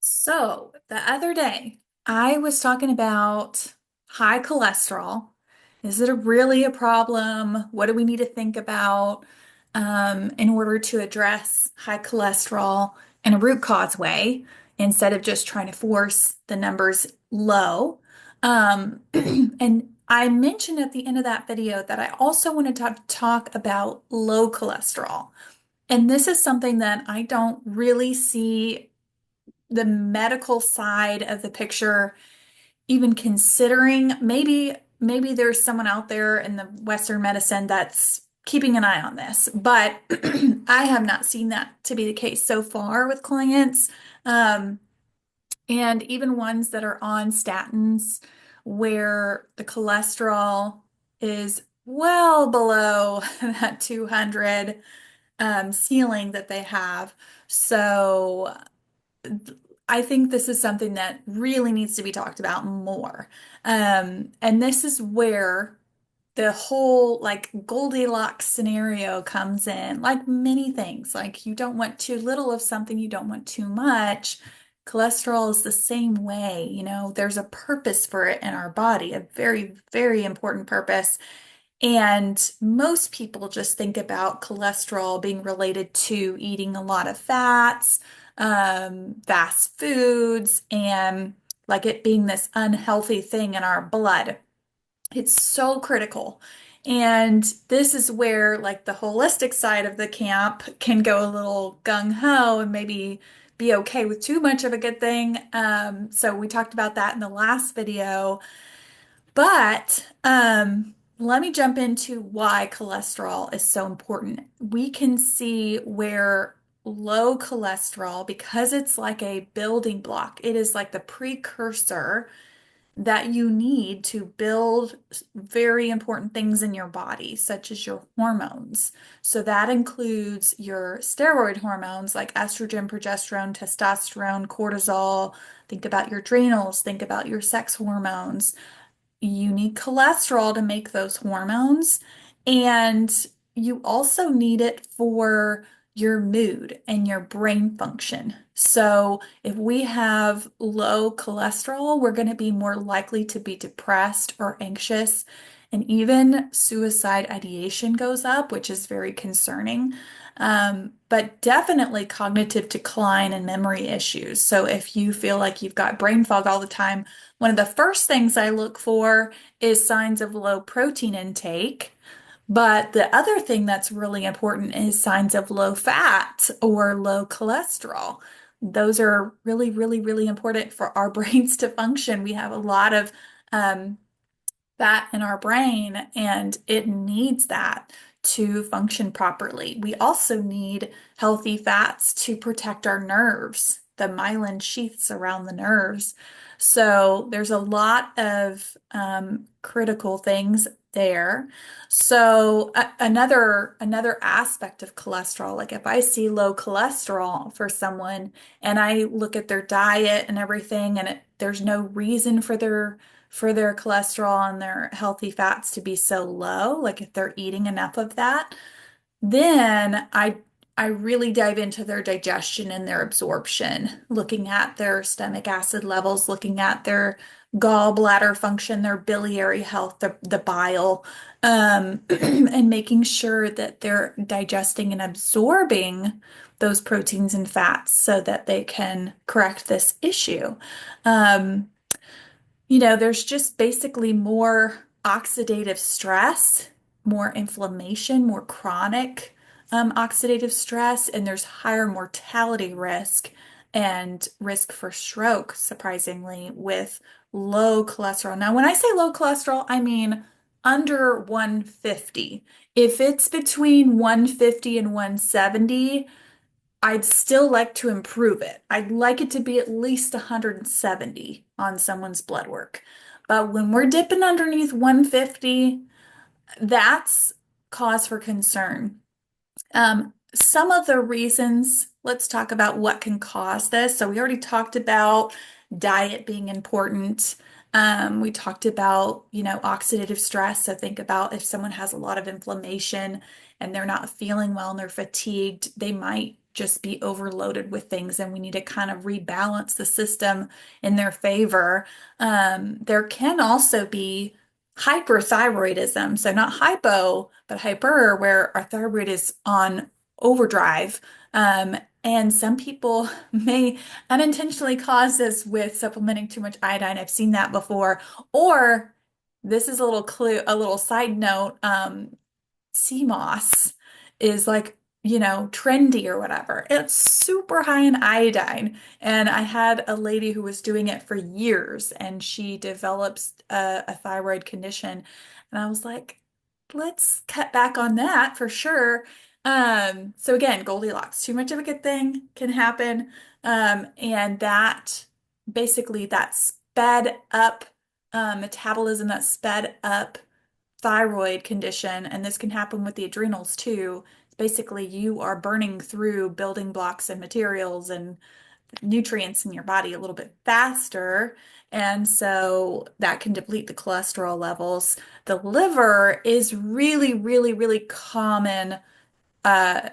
So the other day, I was talking about high cholesterol. Is it really a problem? What do we need to think about in order to address high cholesterol in a root cause way instead of just trying to force the numbers low? And I mentioned at the end of that video that I also wanted to talk about low cholesterol. And this is something that I don't really see the medical side of the picture even considering. Maybe there's someone out there in the Western medicine that's keeping an eye on this, but I have not seen that to be the case so far with clients. Um, and even ones that are on statins where the cholesterol is well below that 200 ceiling that they have. So I think this is something that really needs to be talked about more. And this is where the whole like Goldilocks scenario comes in, like many things. Like you don't want too little of something, you don't want too much. Cholesterol is the same way, there's a purpose for it in our body, a very, very important purpose. And most people just think about cholesterol being related to eating a lot of fats, fast foods, and like it being this unhealthy thing in our blood. It's so critical. And this is where like the holistic side of the camp can go a little gung-ho and maybe be okay with too much of a good thing. So we talked about that in the last video. But let me jump into why cholesterol is so important. We can see where low cholesterol, because it's like a building block, it is like the precursor that you need to build very important things in your body, such as your hormones. So that includes your steroid hormones like estrogen, progesterone, testosterone, cortisol. Think about your adrenals, think about your sex hormones. You need cholesterol to make those hormones, and you also need it for your mood and your brain function. So, if we have low cholesterol, we're going to be more likely to be depressed or anxious, and even suicide ideation goes up, which is very concerning. But definitely cognitive decline and memory issues. So, if you feel like you've got brain fog all the time, one of the first things I look for is signs of low protein intake. But the other thing that's really important is signs of low fat or low cholesterol. Those are really, really, really important for our brains to function. We have a lot of um, fat in our brain, and it needs that to function properly. We also need healthy fats to protect our nerves, the myelin sheaths around the nerves. So there's a lot of critical things there. So another aspect of cholesterol, like if I see low cholesterol for someone and I look at their diet and everything, and there's no reason for their cholesterol and their healthy fats to be so low, like if they're eating enough of that, then I really dive into their digestion and their absorption, looking at their stomach acid levels, looking at their gallbladder function, their biliary health, the bile, and making sure that they're digesting and absorbing those proteins and fats so that they can correct this issue. Um, there's just basically more oxidative stress, more inflammation, more chronic oxidative stress, and there's higher mortality risk and risk for stroke, surprisingly, with low cholesterol. Now, when I say low cholesterol, I mean under 150. If it's between 150 and 170, I'd still like to improve it. I'd like it to be at least 170 on someone's blood work. But when we're dipping underneath 150, that's cause for concern. Some of the reasons, let's talk about what can cause this. So we already talked about diet being important. We talked about, oxidative stress. So think about if someone has a lot of inflammation and they're not feeling well and they're fatigued, they might just be overloaded with things and we need to kind of rebalance the system in their favor. There can also be hyperthyroidism. So not hypo, but hyper, where our thyroid is on overdrive. And some people may unintentionally cause this with supplementing too much iodine. I've seen that before. Or this is a little clue, a little side note. Sea moss is like, trendy or whatever. It's super high in iodine. And I had a lady who was doing it for years and she develops a thyroid condition. And I was like, let's cut back on that for sure. So again, Goldilocks, too much of a good thing can happen. And that basically that sped up metabolism, that sped up thyroid condition, and this can happen with the adrenals too. Basically, you are burning through building blocks and materials and nutrients in your body a little bit faster. And so that can deplete the cholesterol levels. The liver is really, really, really common uh,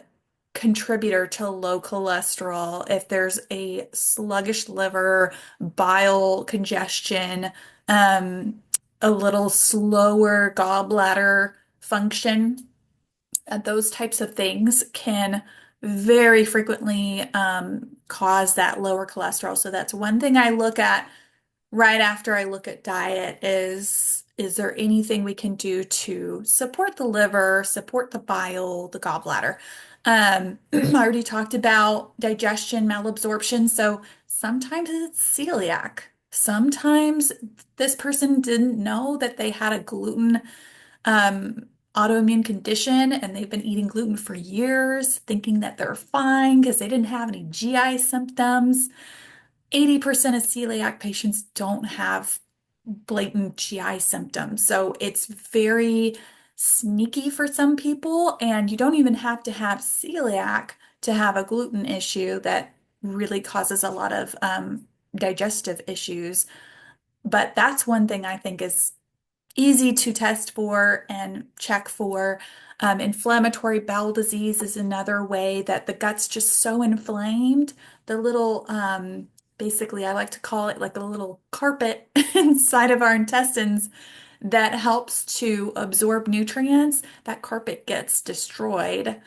contributor to low cholesterol. If there's a sluggish liver, bile congestion, um, a little slower gallbladder function, those types of things can very frequently cause that lower cholesterol. So that's one thing I look at right after I look at diet is there anything we can do to support the liver, support the bile, the gallbladder? I already talked about digestion, malabsorption. So sometimes it's celiac. Sometimes this person didn't know that they had a gluten um, autoimmune condition and they've been eating gluten for years, thinking that they're fine because they didn't have any GI symptoms. 80% of celiac patients don't have blatant GI symptoms. So it's very sneaky for some people, and you don't even have to have celiac to have a gluten issue that really causes a lot of digestive issues. But that's one thing I think is easy to test for and check for. Inflammatory bowel disease is another way that the gut's just so inflamed. The little, basically, I like to call it like a little carpet inside of our intestines that helps to absorb nutrients. That carpet gets destroyed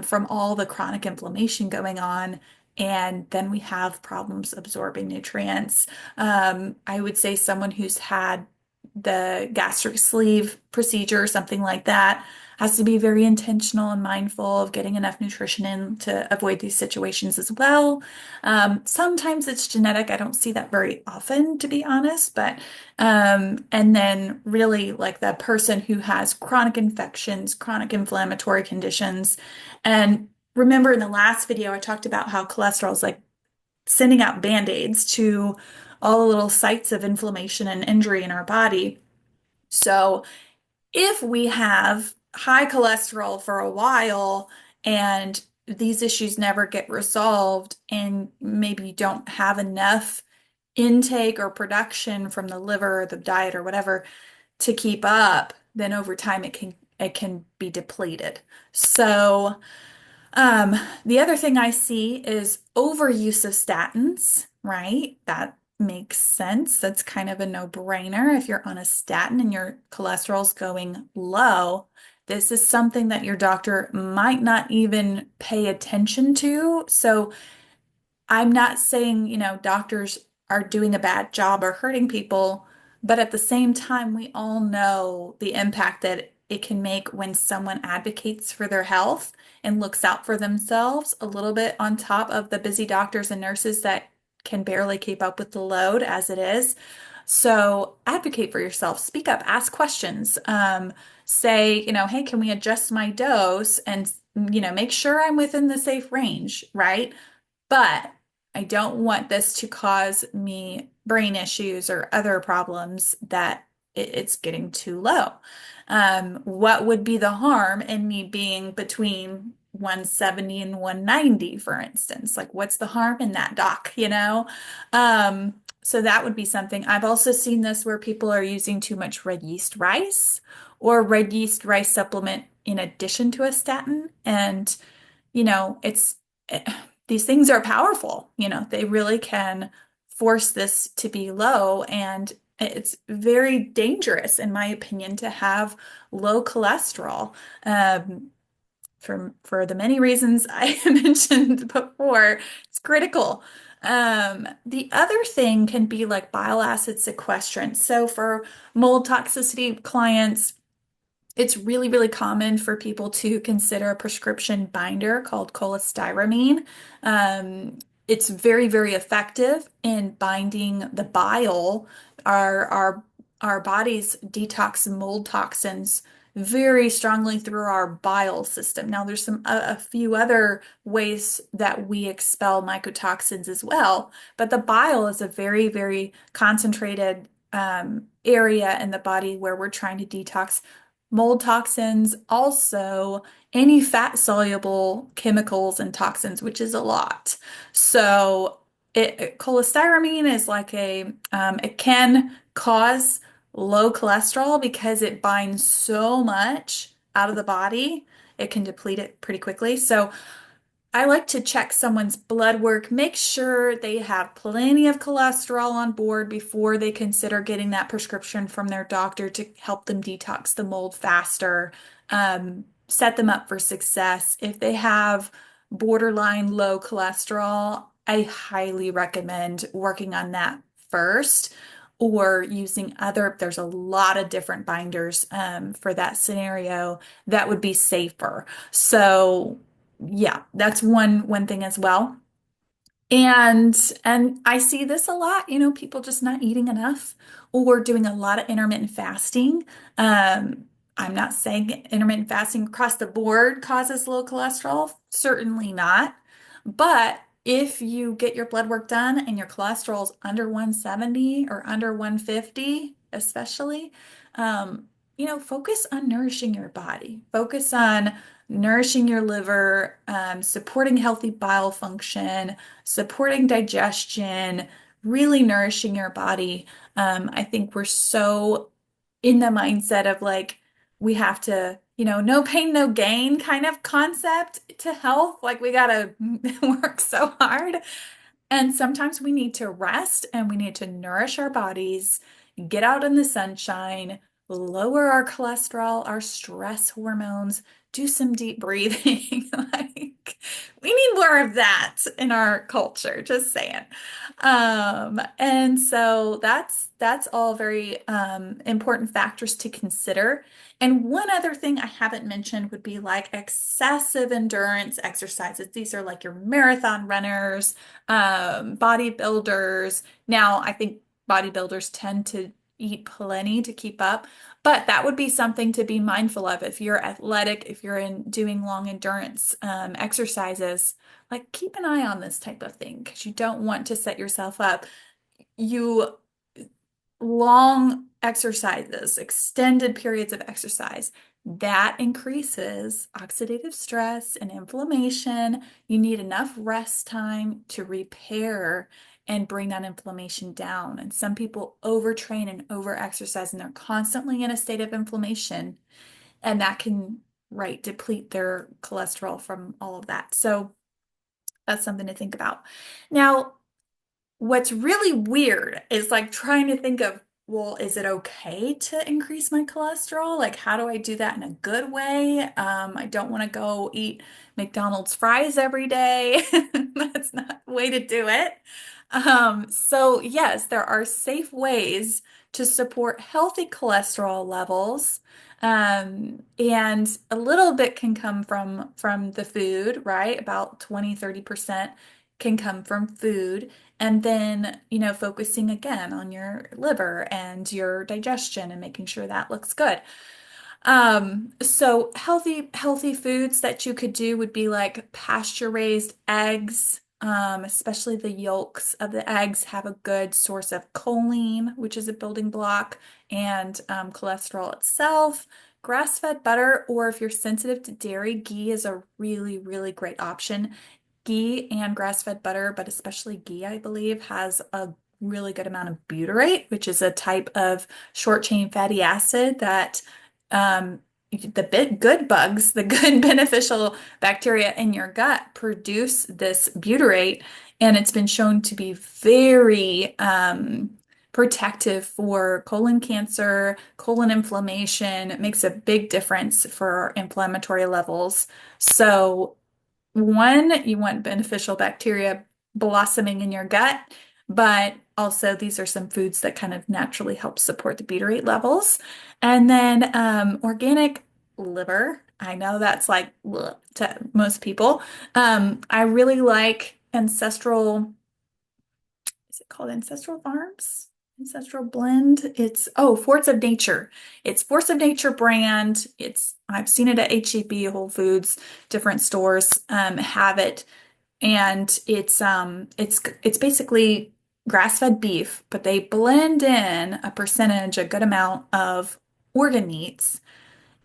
from all the chronic inflammation going on. And then we have problems absorbing nutrients. I would say someone who's had the gastric sleeve procedure, something like that, has to be very intentional and mindful of getting enough nutrition in to avoid these situations as well. Sometimes it's genetic. I don't see that very often, to be honest, but and then really like the person who has chronic infections, chronic inflammatory conditions. And remember in the last video, I talked about how cholesterol is like sending out band-aids to all the little sites of inflammation and injury in our body. So if we have high cholesterol for a while and these issues never get resolved, and maybe you don't have enough intake or production from the liver or the diet or whatever to keep up, then over time it can be depleted. So the other thing I see is overuse of statins, right? That makes sense. That's kind of a no-brainer. If you're on a statin and your cholesterol's going low, this is something that your doctor might not even pay attention to. So I'm not saying, doctors are doing a bad job or hurting people, but at the same time, we all know the impact that it can make when someone advocates for their health and looks out for themselves a little bit on top of the busy doctors and nurses that can barely keep up with the load as it is. So advocate for yourself, speak up, ask questions, say, hey, can we adjust my dose and, make sure I'm within the safe range, right? But I don't want this to cause me brain issues or other problems that it's getting too low. What would be the harm in me being between 170 and 190, for instance? Like, what's the harm in that, doc, So that would be something. I've also seen this where people are using too much red yeast rice or red yeast rice supplement in addition to a statin. And it's eh, these things are powerful. They really can force this to be low, and it's very dangerous, in my opinion, to have low cholesterol. Um, for the many reasons I mentioned before, it's critical. The other thing can be like bile acid sequestrant. So for mold toxicity clients, it's really, really common for people to consider a prescription binder called cholestyramine. Um, it's very, very effective in binding the bile. Our our our bodies detox mold toxins very strongly through our bile system. Now, there's a few other ways that we expel mycotoxins as well, but the bile is a very, very concentrated area in the body where we're trying to detox mold toxins, also any fat soluble chemicals and toxins, which is a lot. So cholestyramine is like it can cause low cholesterol because it binds so much out of the body. It can deplete it pretty quickly. So I like to check someone's blood work, make sure they have plenty of cholesterol on board before they consider getting that prescription from their doctor to help them detox the mold faster, set them up for success. If they have borderline low cholesterol, I highly recommend working on that first or using there's a lot of different binders for that scenario that would be safer. So yeah, that's one thing as well. And I see this a lot, people just not eating enough or doing a lot of intermittent fasting. Um, I'm not saying intermittent fasting across the board causes low cholesterol, certainly not. But if you get your blood work done and your cholesterol is under 170 or under 150, especially, um, focus on nourishing your body. Focus on nourishing your liver, supporting healthy bile function, supporting digestion, really nourishing your body. I think we're so in the mindset of like, we have to, no pain, no gain kind of concept to health. Like, we gotta work so hard. And sometimes we need to rest and we need to nourish our bodies, get out in the sunshine, lower our cholesterol, our stress hormones, do some deep breathing. Like, we need more of that in our culture, just saying. And so that's all very important factors to consider. And one other thing I haven't mentioned would be like excessive endurance exercises. These are like your marathon runners, bodybuilders. Now, I think bodybuilders tend to eat plenty to keep up, but that would be something to be mindful of if you're athletic, if you're in doing long endurance exercises. Like, keep an eye on this type of thing because you don't want to set yourself up. You long exercises, extended periods of exercise, that increases oxidative stress and inflammation. You need enough rest time to repair and bring that inflammation down. And some people overtrain and overexercise, and they're constantly in a state of inflammation, and that can, right, deplete their cholesterol from all of that. So that's something to think about. Now, what's really weird is like trying to think of, well, is it okay to increase my cholesterol? Like, how do I do that in a good way? I don't want to go eat McDonald's fries every day. That's not the way to do it. So yes, there are safe ways to support healthy cholesterol levels. And a little bit can come from the food, right? About 20-30% can come from food. And then, focusing again on your liver and your digestion and making sure that looks good. So healthy foods that you could do would be like pasture raised eggs. Especially the yolks of the eggs have a good source of choline, which is a building block, and cholesterol itself. Grass-fed butter, or if you're sensitive to dairy, ghee is a really, really great option. Ghee and grass-fed butter, but especially ghee, I believe, has a really good amount of butyrate, which is a type of short chain fatty acid that the good bugs, the good beneficial bacteria in your gut produce this butyrate, and it's been shown to be very protective for colon cancer, colon inflammation. It makes a big difference for inflammatory levels. So one, you want beneficial bacteria blossoming in your gut, but also these are some foods that kind of naturally help support the butyrate levels. And then organic liver. I know that's like ugh to most people. I really like Ancestral, is it called Ancestral Farms? Ancestral Blend. It's Forts of Nature. It's Force of Nature brand. I've seen it at HEB, Whole Foods, different stores have it, and it's basically grass-fed beef, but they blend in a good amount of organ meats,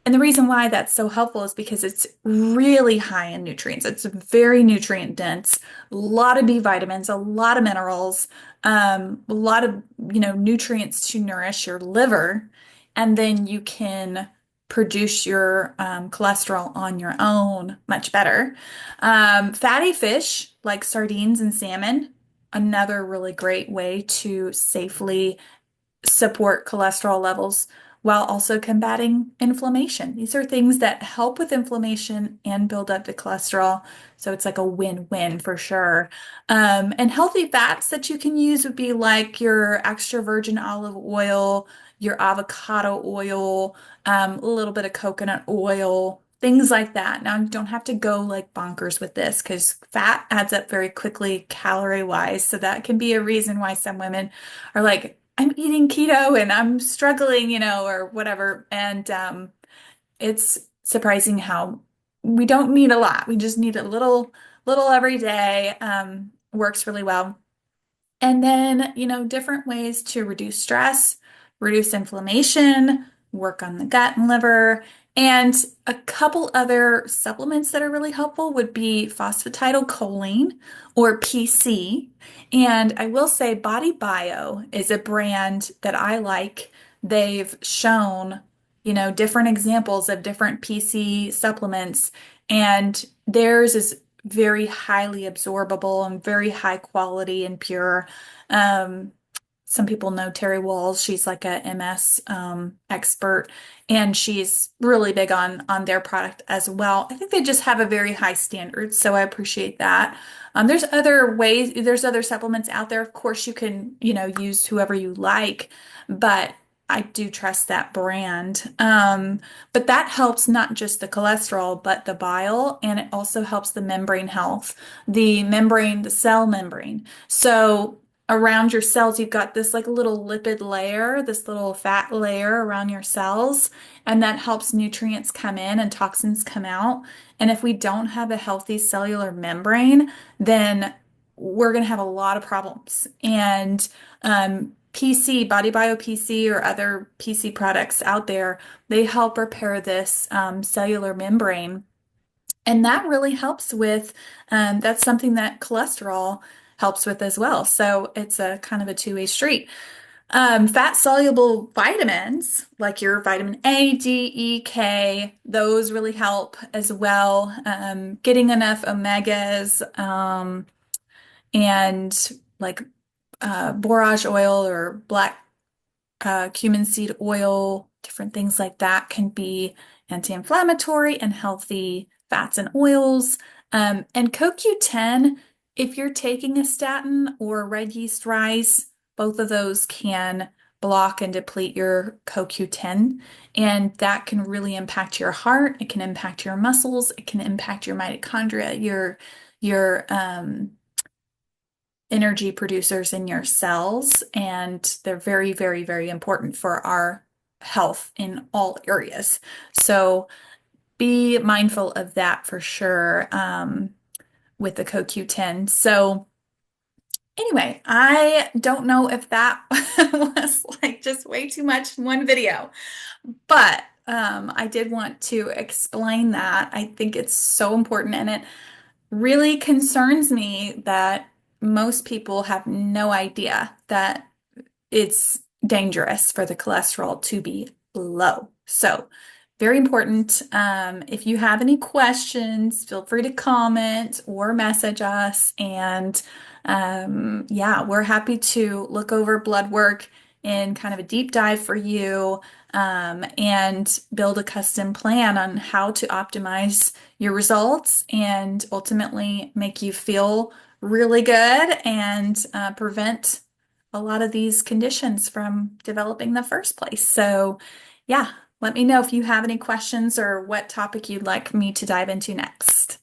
and the reason why that's so helpful is because it's really high in nutrients. It's very nutrient dense, a lot of B vitamins, a lot of minerals, a lot of, nutrients to nourish your liver. And then you can produce your cholesterol on your own much better. Fatty fish like sardines and salmon, another really great way to safely support cholesterol levels while also combating inflammation. These are things that help with inflammation and build up the cholesterol. So it's like a win-win for sure. And healthy fats that you can use would be like your extra virgin olive oil, your avocado oil, a little bit of coconut oil, things like that. Now, you don't have to go like bonkers with this because fat adds up very quickly calorie wise. So that can be a reason why some women are like, I'm eating keto and I'm struggling, or whatever. And it's surprising how we don't need a lot. We just need a little every day. Works really well. And then, different ways to reduce stress, reduce inflammation, work on the gut and liver. And a couple other supplements that are really helpful would be phosphatidylcholine or PC. And I will say Body Bio is a brand that I like. They've shown, different examples of different PC supplements, and theirs is very highly absorbable and very high quality and pure. Um, some people know Terry Walls. She's like a MS expert, and she's really big on their product as well. I think they just have a very high standard, so I appreciate that. There's other ways, there's other supplements out there. Of course, you can, use whoever you like, but I do trust that brand. But that helps not just the cholesterol, but the bile, and it also helps the membrane health, the cell membrane. So around your cells, you've got this like little lipid layer, this little fat layer around your cells, and that helps nutrients come in and toxins come out. And if we don't have a healthy cellular membrane, then we're going to have a lot of problems. And PC, Body Bio PC, or other PC products out there, they help repair this cellular membrane. And that really helps with, that's something that cholesterol helps with as well. So it's a kind of a two-way street. Fat soluble vitamins like your vitamin A, D, E, K, those really help as well. Getting enough omegas, and like borage oil or black cumin seed oil, different things like that can be anti-inflammatory and healthy fats and oils. And CoQ10, if you're taking a statin or red yeast rice, both of those can block and deplete your CoQ10, and that can really impact your heart. It can impact your muscles. It can impact your mitochondria, your energy producers in your cells, and they're very, very, very important for our health in all areas. So be mindful of that for sure, with the CoQ10. So anyway, I don't know if that was like just way too much in one video, but I did want to explain that. I think it's so important, and it really concerns me that most people have no idea that it's dangerous for the cholesterol to be low. So Very important. If you have any questions, feel free to comment or message us. And yeah, we're happy to look over blood work in kind of a deep dive for you and build a custom plan on how to optimize your results and ultimately make you feel really good and prevent a lot of these conditions from developing in the first place. So, yeah. Let me know if you have any questions or what topic you'd like me to dive into next.